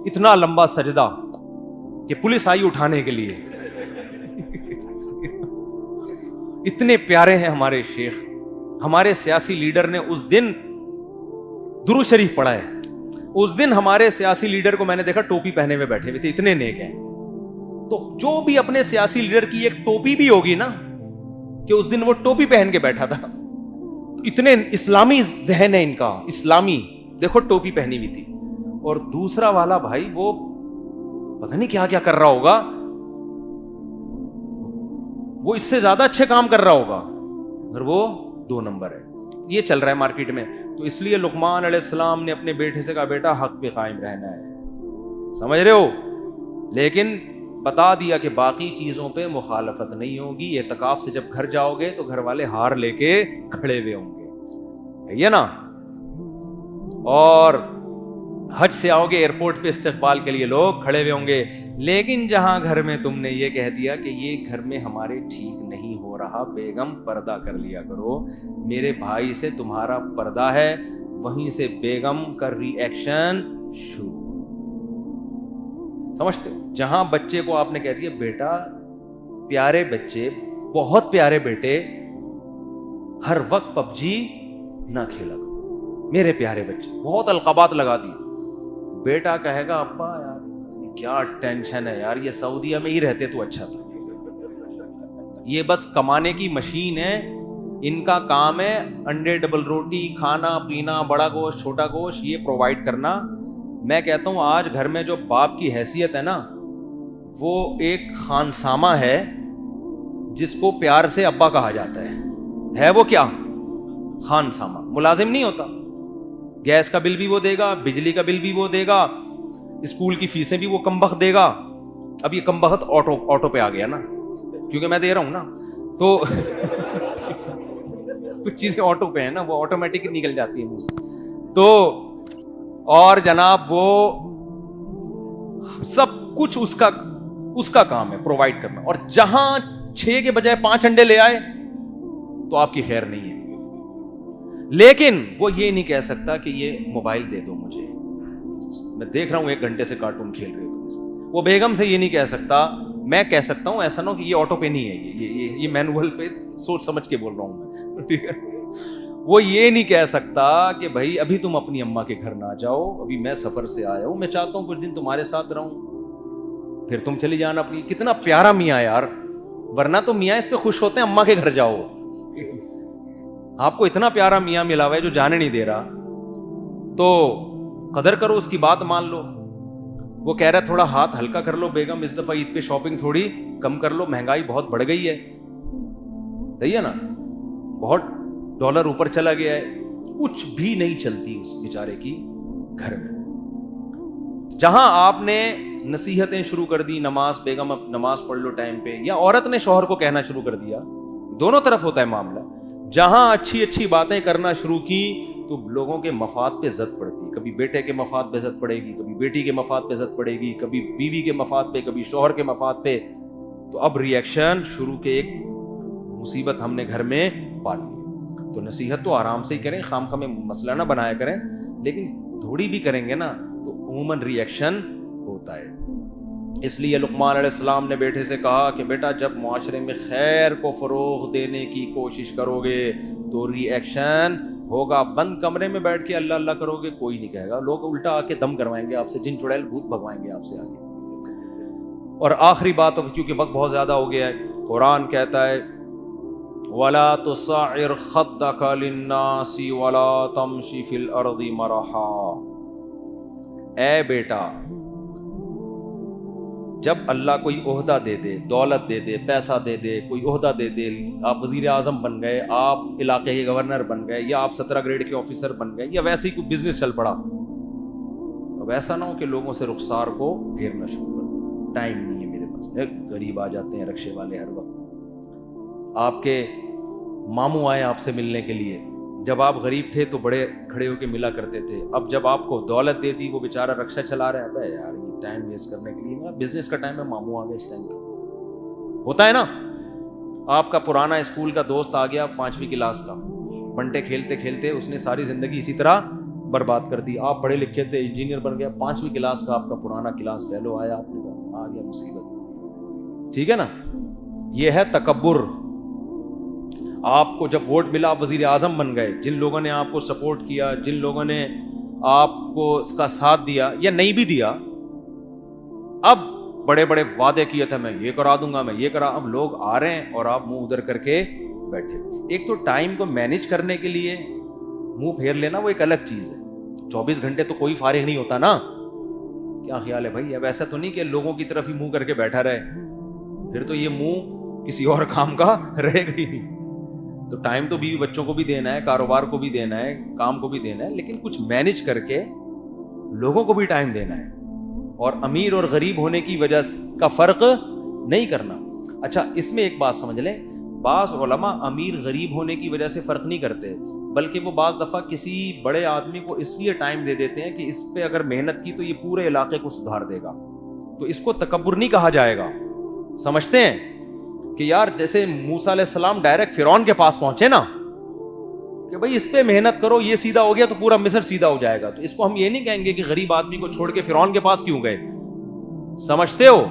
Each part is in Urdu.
اتنا لمبا سجدہ کہ پولیس آئی اٹھانے کے لیے. اتنے پیارے ہیں ہمارے شیخ. ہمارے سیاسی لیڈر نے اس دن درود شریف پڑھا ہے. اس دن ہمارے سیاسی لیڈر کو میں نے دیکھا ٹوپی پہنے ہوئے بیٹھے ہوئے تھے, اتنے نیک ہیں. تو جو بھی اپنے سیاسی لیڈر کی ایک ٹوپی بھی ہوگی نا, کہ اس دن وہ ٹوپی پہن کے بیٹھا تھا, اتنے اسلامی ذہن ہے ان کا, اسلامی. دیکھو ٹوپی پہنی ہوئی تھی. اور دوسرا والا بھائی وہ پتہ نہیں کیا کیا کر رہا ہوگا, وہ اس سے زیادہ اچھے کام کر رہا ہوگا, اور وہ 2 نمبر ہے. یہ چل رہا ہے مارکیٹ میں. تو اس لیے لقمان علیہ السلام نے اپنے بیٹے سے کہا, بیٹا حق پہ قائم رہنا ہے, سمجھ رہے ہو, لیکن بتا دیا کہ باقی چیزوں پہ مخالفت نہیں ہوگی. اعتکاف سے جب گھر جاؤ گے تو گھر والے ہار لے کے کھڑے ہوئے ہوں گے, ہے نا. اور حج سے آؤ گے ایئرپورٹ پہ استقبال کے لیے لوگ کھڑے ہوئے ہوں گے. لیکن جہاں گھر میں تم نے یہ کہہ دیا کہ یہ گھر میں ہمارے ٹھیک نہیں ہو رہا, بیگم پردہ کر لیا کرو, میرے بھائی سے تمہارا پردہ ہے, وہیں سے بیگم کا ری ایکشن شروع. سمجھتے ہو, جہاں بچے کو آپ نے کہہ دیا بیٹا, پیارے بچے, بہت پیارے بیٹے, ہر وقت پب جی نہ کھیلا کرو, میرے پیارے بچے, بہت القابات لگا دی. بیٹا کہے گا ابا یار کیا ٹینشن ہے یار, یہ سعودیہ میں ہی رہتے تو اچھا تھا, یہ بس کمانے کی مشین ہے, ان کا کام ہے انڈے ڈبل روٹی, کھانا پینا, بڑا گوشت چھوٹا گوشت یہ پرووائڈ کرنا. میں کہتا ہوں آج گھر میں جو باپ کی حیثیت ہے نا, وہ ایک خانسامہ ہے جس کو پیار سے ابا کہا جاتا ہے وہ کیا, خانسامہ. ملازم نہیں ہوتا, گیس کا بل بھی وہ دے گا, بجلی کا بل بھی وہ دے گا, اسکول کی فیسیں بھی وہ کم بخت دے گا. اب یہ کم بخت آٹو پہ آ گیا نا, کیونکہ میں دے رہا ہوں نا, تو کچھ چیزیں آٹو پہ ہیں نا, وہ آٹومیٹک نکل جاتی ہیں منہ سے. تو اور جناب وہ سب کچھ اس کا کام ہے پرووائڈ کرنا. اور جہاں 6 کے بجائے 5 انڈے لے آئے تو آپ کی خیر نہیں ہے. لیکن وہ یہ نہیں کہہ سکتا کہ یہ موبائل دے دو مجھے, میں دیکھ رہا ہوں 1 گھنٹے سے کارٹون کھیل رہے ہو. وہ بیگم سے یہ نہیں کہہ سکتا. میں کہہ سکتا ہوں ایسا نہ ہو کہ یہ آٹو پہ نہیں ہے, یہ مینول پہ سوچ سمجھ کے بول رہا ہوں میں, ٹھیک ہے. وہ یہ نہیں کہہ سکتا کہ بھائی ابھی تم اپنی اماں کے گھر نہ جاؤ, ابھی میں سفر سے آیا ہوں, میں چاہتا ہوں کچھ دن تمہارے ساتھ رہوں, پھر تم چلی جانا اپنی. کتنا پیارا میاں یار, ورنہ تو میاں اس پہ خوش ہوتے ہیں اماں کے گھر جاؤ. آپ کو اتنا پیارا میاں ملا ہوا ہے جو جانے نہیں دے رہا, تو قدر کرو, اس کی بات مان لو. وہ کہہ رہا تھوڑا ہاتھ ہلکا کر لو بیگم, اس دفعہ عید پہ شاپنگ تھوڑی کم کر لو, مہنگائی بہت بڑھ گئی ہے, صحیح ہے نا, بہت ڈالر اوپر چلا گیا ہے, کچھ بھی نہیں چلتی اس بیچارے کی گھر میں. جہاں آپ نے نصیحتیں شروع کر دی, نماز بیگم اب نماز پڑھ لو ٹائم پہ, یا عورت نے شوہر کو کہنا شروع کر دیا, دونوں طرف ہوتا ہے معاملہ. جہاں اچھی باتیں کرنا شروع کی تو لوگوں کے مفاد پہ زد پڑتی, کبھی بیٹے کے مفاد پہ زد پڑے گی, کبھی بیٹی کے مفاد پہ زد پڑے گی, کبھی بیوی کے مفاد پہ, کبھی شوہر کے مفاد پہ. تو اب ری ایکشن شروع کے ایک مصیبت ہم نے گھر میں پال لی. تو نصیحت تو آرام سے ہی کریں, خام خام مسئلہ نہ بنایا کریں, لیکن تھوڑی بھی کریں گے نا تو عموماً ری ایکشن ہوتا ہے. اس لیے لقمان علیہ السلام نے بیٹے سے کہا کہ بیٹا جب معاشرے میں خیر کو فروغ دینے کی کوشش کرو گے تو ری ایکشن ہوگا. بند کمرے میں بیٹھ کے اللہ اللہ کرو گے, کوئی نہیں کہے گا, لوگ الٹا آ کے دم کروائیں گے آپ سے, جن چڑیل بھوت بھگوائیں گے آپ سے آگے. اور آخری بات, اب کیونکہ وقت بہت زیادہ ہو گیا ہے, قرآن کہتا ہے وَلَا تُصَعِّرْ خَدَّكَ لِلنَّاسِ وَلَا تَمْشِ فِي الْأَرْضِ مَرَحًا. اے بیٹا, جب اللہ کوئی عہدہ دے دے, دولت دے دے, پیسہ دے دے, کوئی عہدہ دے دے, آپ وزیر اعظم بن گئے, آپ علاقے کے گورنر بن گئے, یا آپ 17 گریڈ کے آفیسر بن گئے, یا ویسے ہی کوئی بزنس چل پڑا, اب ایسا نہ ہو کہ لوگوں سے رخسار کو گھیرنا شروع کر دو. ٹائم نہیں ہے میرے پاس, غریب آ جاتے ہیں رکشے والے ہر وقت. آپ کے ماموں آئے آپ سے ملنے کے لیے, جب آپ غریب تھے تو بڑے کھڑے ہو کے ملا کرتے تھے, اب جب آپ کو دولت دے دی وہ بیچارہ رکشہ چلا رہا ہے, ابے یار یہ ٹائم ویسٹ کرنے کے لیے, بزنس کا ٹائم ہے, ماموں آ گئے اس ٹائم پہ, ہوتا ہے نا. آپ کا پرانا اسکول کا دوست آ گیا 5ویں کلاس کا, بنٹے کھیلتے کھیلتے اس نے ساری زندگی اسی طرح برباد کر دی. آپ پڑھے لکھے تھے, انجینئر بن گیا, 5ویں کلاس کا آپ کا پرانا کلاس فیلو آیا, آپ نے کہا آ گیا مصیبت. ٹھیک ہے نا, یہ ہے تکبر. آپ کو جب ووٹ ملا آپ وزیر اعظم بن گئے, جن لوگوں نے آپ کو سپورٹ کیا, جن لوگوں نے آپ کو اس کا ساتھ دیا یا نہیں بھی دیا, اب بڑے بڑے وعدے کیے تھے میں یہ کرا دوں گا, میں یہ کرا, اب لوگ آ رہے ہیں اور آپ منہ ادھر کر کے بیٹھے. ایک تو ٹائم کو مینج کرنے کے لیے منہ پھیر لینا وہ ایک الگ چیز ہے. 24 گھنٹے تو کوئی فارغ نہیں ہوتا نا. کیا خیال ہے بھائی؟ اب ایسا تو نہیں کہ لوگوں کی طرف ہی منہ کر کے بیٹھا رہے, پھر تو یہ منہ کسی اور کام کا رہے گا ہی نہیں. تو ٹائم تو بیوی بچوں کو بھی دینا ہے, کاروبار کو بھی دینا ہے, کام کو بھی دینا ہے, لیکن کچھ مینج کر کے لوگوں کو بھی ٹائم دینا ہے, اور امیر اور غریب ہونے کی وجہ کا فرق نہیں کرنا. اچھا, اس میں ایک بات سمجھ لیں, بعض علماء امیر غریب ہونے کی وجہ سے فرق نہیں کرتے, بلکہ وہ بعض دفعہ کسی بڑے آدمی کو اس لیے ٹائم دے دیتے ہیں کہ اس پہ اگر محنت کی تو یہ پورے علاقے کو سدھار دے گا. تو اس کو تکبر نہیں کہا جائے گا. سمجھتے ہیں کہ یار جیسے موسیٰ علیہ السلام ڈائریکٹ فرعون کے پاس پہنچے نا, کہ بھائی اس پہ محنت کرو, یہ سیدھا ہو گیا تو پورا مصر سیدھا ہو جائے گا. تو اس کو ہم یہ نہیں کہیں گے کہ غریب آدمی کو چھوڑ کے فرعون کے پاس کیوں گئے. سمجھتے ہو؟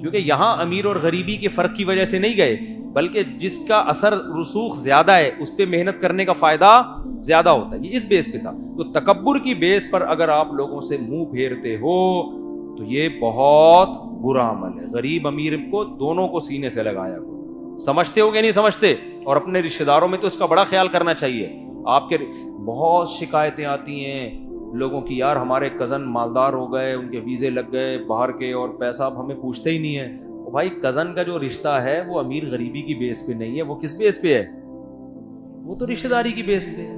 کیونکہ یہاں امیر اور غریبی کے فرق کی وجہ سے نہیں گئے, بلکہ جس کا اثر رسوخ زیادہ ہے اس پہ محنت کرنے کا فائدہ زیادہ ہوتا ہے. یہ اس بیس پہ تھا. تو تکبر کی بیس پر اگر آپ لوگوں سے منہ پھیرتے ہو تو یہ بہت برا عمل ہے. غریب امیر کو دونوں کو سینے سے لگایا کرو. سمجھتے ہو کہ نہیں سمجھتے؟ اور اپنے رشتہ داروں میں تو اس کا بڑا خیال کرنا چاہیے. آپ کے بہت شکایتیں آتی ہیں لوگوں کی, یار ہمارے کزن مالدار ہو گئے, ان کے ویزے لگ گئے باہر کے, اور پیسہ اب ہمیں پوچھتے ہی نہیں ہے. بھائی کزن کا جو رشتہ ہے وہ امیر غریبی کی بیس پہ نہیں ہے, وہ کس بیس پہ ہے؟ وہ تو رشتہ داری کی بیس پہ ہے.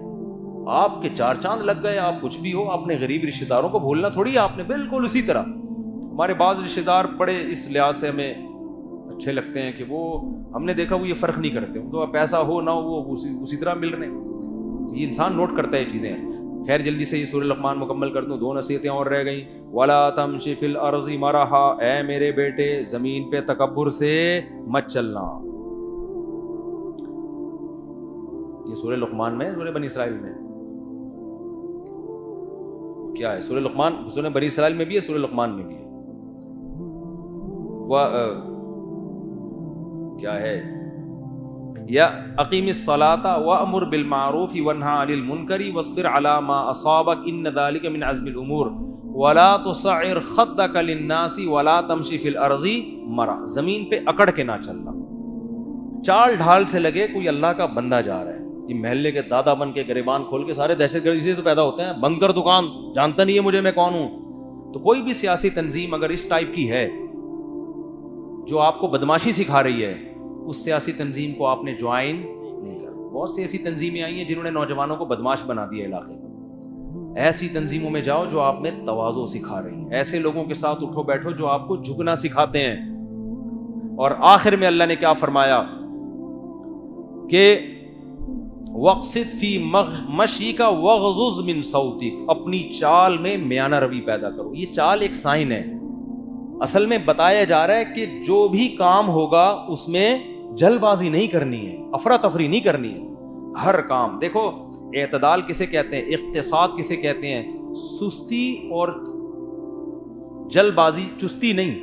آپ کے 4 چاند لگ گئے, آپ کچھ بھی ہو, اپنے غریب رشتہ داروں کو بھولنا تھوڑی ہے آپ نے. بالکل اسی طرح ہمارے بعض رشتہ دار بڑے اس لحاظ سے ہمیں اچھے لگتے ہیں کہ وہ ہم نے دیکھا وہ یہ فرق نہیں کرتے, ان کو پیسہ ہو نہ ہو وہ اسی طرح مل رہے ہیں. یہ انسان نوٹ کرتا ہے یہ چیزیں. خیر جلدی سے یہ سورہ لقمان مکمل کر دوں, 2 نصیحتیں اور رہ گئیں. وَلَا تَمْشِ فِي الْأَرْضِ مَرَحًا, اے میرے بیٹے زمین پہ تکبر سے مت چلنا. یہ سورہ لقمان میں, سورہ بنی اسرائیل میں کیا ہے؟ سورہ لقمان سورہ بنی اسرائیل میں بھی ہے, سورہ لقمان میں بھی ہے. کیا ہے؟ یا اقیم الصلاۃ وامر بالمعروف وانہی عن المنکر واصبر علی ما اصابک ان ذلک من عزم الامور ولا تصعر خدک للناس ولا تمشی فی الارض مرحا. زمین پہ اکڑ کے نہ چلنا, چال ڈھال سے لگے کوئی اللہ کا بندہ جا رہا ہے. یہ محلے کے دادا بن کے گریبان کھول کے سارے دہشت گردی سے تو پیدا ہوتے ہیں, بند کر دکان, جانتا نہیں ہے مجھے, میں کون ہوں. تو کوئی بھی سیاسی تنظیم اگر اس ٹائپ کی ہے جو آپ کو بدماشی سکھا رہی ہے, اس سیاسی تنظیم کو آپ نے جوائن نہیں کرنا. بہت سی ایسی تنظیمیں آئی ہیں جنہوں نے نوجوانوں کو بدماش بنا دیا علاقے میں. ایسی تنظیموں میں جاؤ جو آپ میں تواضع سکھا رہی ہیں, ایسے لوگوں کے ساتھ اٹھو بیٹھو جو آپ کو جھکنا سکھاتے ہیں. اور آخر میں اللہ نے کیا فرمایا کہ وَاقْصِدْ فِي مَشْيِكَ وَاغْضُضْ مِنْ صَوْتِكَ, اپنی چال میں میانہ روی پیدا کرو. یہ چال ایک سائن ہے. اصل میں بتایا جا رہا ہے کہ جو بھی کام ہوگا اس میں جلد بازی نہیں کرنی ہے, افراتفری نہیں کرنی ہے. ہر کام دیکھو, اعتدال کسے کہتے ہیں, اقتصاد کسے کہتے ہیں, سستی اور جلد بازی, چستی نہیں,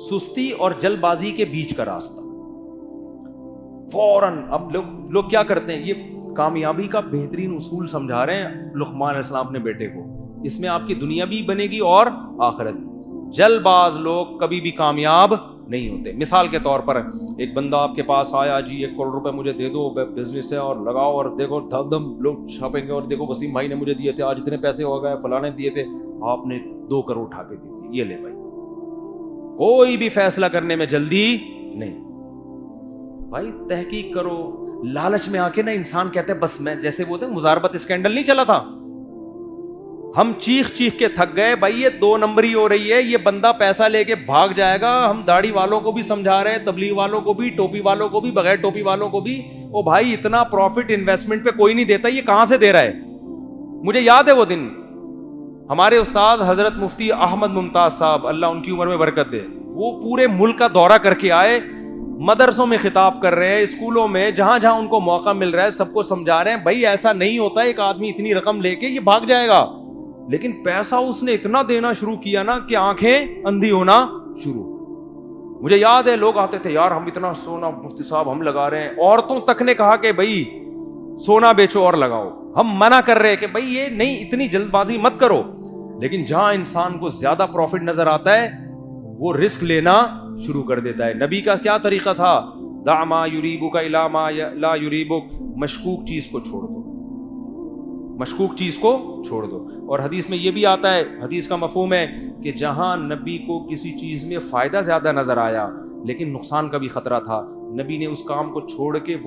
سستی اور جلد بازی کے بیچ کا راستہ. فوراً اب لوگ کیا کرتے ہیں, یہ کامیابی کا بہترین اصول سمجھا رہے ہیں لقمان علیہ السلام اپنے بیٹے کو. اس میں آپ کی دنیا بھی بنے گی اور آخرت بھی. جلد باز لوگ کبھی بھی کامیاب نہیں ہوتے. مثال کے طور پر ایک بندہ آپ کے پاس آیا, جی 1 کروڑ روپے مجھے دے دو, بزنس ہے اور لگاؤ, اور دیکھو دھم دھم لوگ چھاپیں گے, اور دیکھو وسیم بھائی نے مجھے دیے تھے, آج اتنے پیسے ہو گئے, فلاں نے دیے تھے, آپ نے 2 کروڑ اٹھا کے دی تھی, یہ لے بھائی. کوئی بھی فیصلہ کرنے میں جلدی نہیں بھائی, تحقیق کرو. لالچ میں آ کے نا انسان کہتے ہیں بس میں, جیسے وہ مزاربت اسکینڈل نہیں چلا تھا, ہم چیخ چیخ کے تھک گئے بھائی یہ 2 نمبری ہو رہی ہے, یہ بندہ پیسہ لے کے بھاگ جائے گا. ہم داڑھی والوں کو بھی سمجھا رہے ہیں, تبلیغ والوں کو بھی, ٹوپی والوں کو بھی, بغیر ٹوپی والوں کو بھی. او بھائی اتنا پروفٹ انویسٹمنٹ پہ کوئی نہیں دیتا, یہ کہاں سے دے رہا ہے. مجھے یاد ہے وہ دن ہمارے استاذ حضرت مفتی احمد ممتاز صاحب, اللہ ان کی عمر میں برکت دے, وہ پورے ملک کا دورہ کر کے آئے, مدرسوں میں خطاب کر رہے ہیں, اسکولوں میں, جہاں جہاں ان کو موقع مل رہا ہے سب کو سمجھا رہے ہیں بھائی ایسا نہیں ہوتا, ایک آدمی اتنی رقم لے کے یہ بھاگ جائے گا. لیکن پیسہ اس نے اتنا دینا شروع کیا نا کہ آنکھیں اندھی ہونا شروع. مجھے یاد ہے لوگ آتے تھے, یار ہم اتنا سونا مفتی صاحب ہم لگا رہے ہیں, عورتوں تک نے کہا کہ بھائی سونا بیچو اور لگاؤ, ہم منع کر رہے ہیں کہ بھائی یہ نہیں, اتنی جلد بازی مت کرو. لیکن جہاں انسان کو زیادہ پروفٹ نظر آتا ہے وہ رسک لینا شروع کر دیتا ہے. نبی کا کیا طریقہ تھا؟ دع ما یریبک الی ما لا یریبک, مشکوک چیز کو چھوڑ دو, مشکوک چیز کو چھوڑ دو. اور حدیث میں یہ بھی آتا ہے, حدیث کا مفہوم ہے کہ جہاں نبی کو کسی چیز میں فائدہ زیادہ نظر آیا لیکن نقصان کا بھی خطرہ تھا, نبی نے اس کام کو چھوڑ کے وہ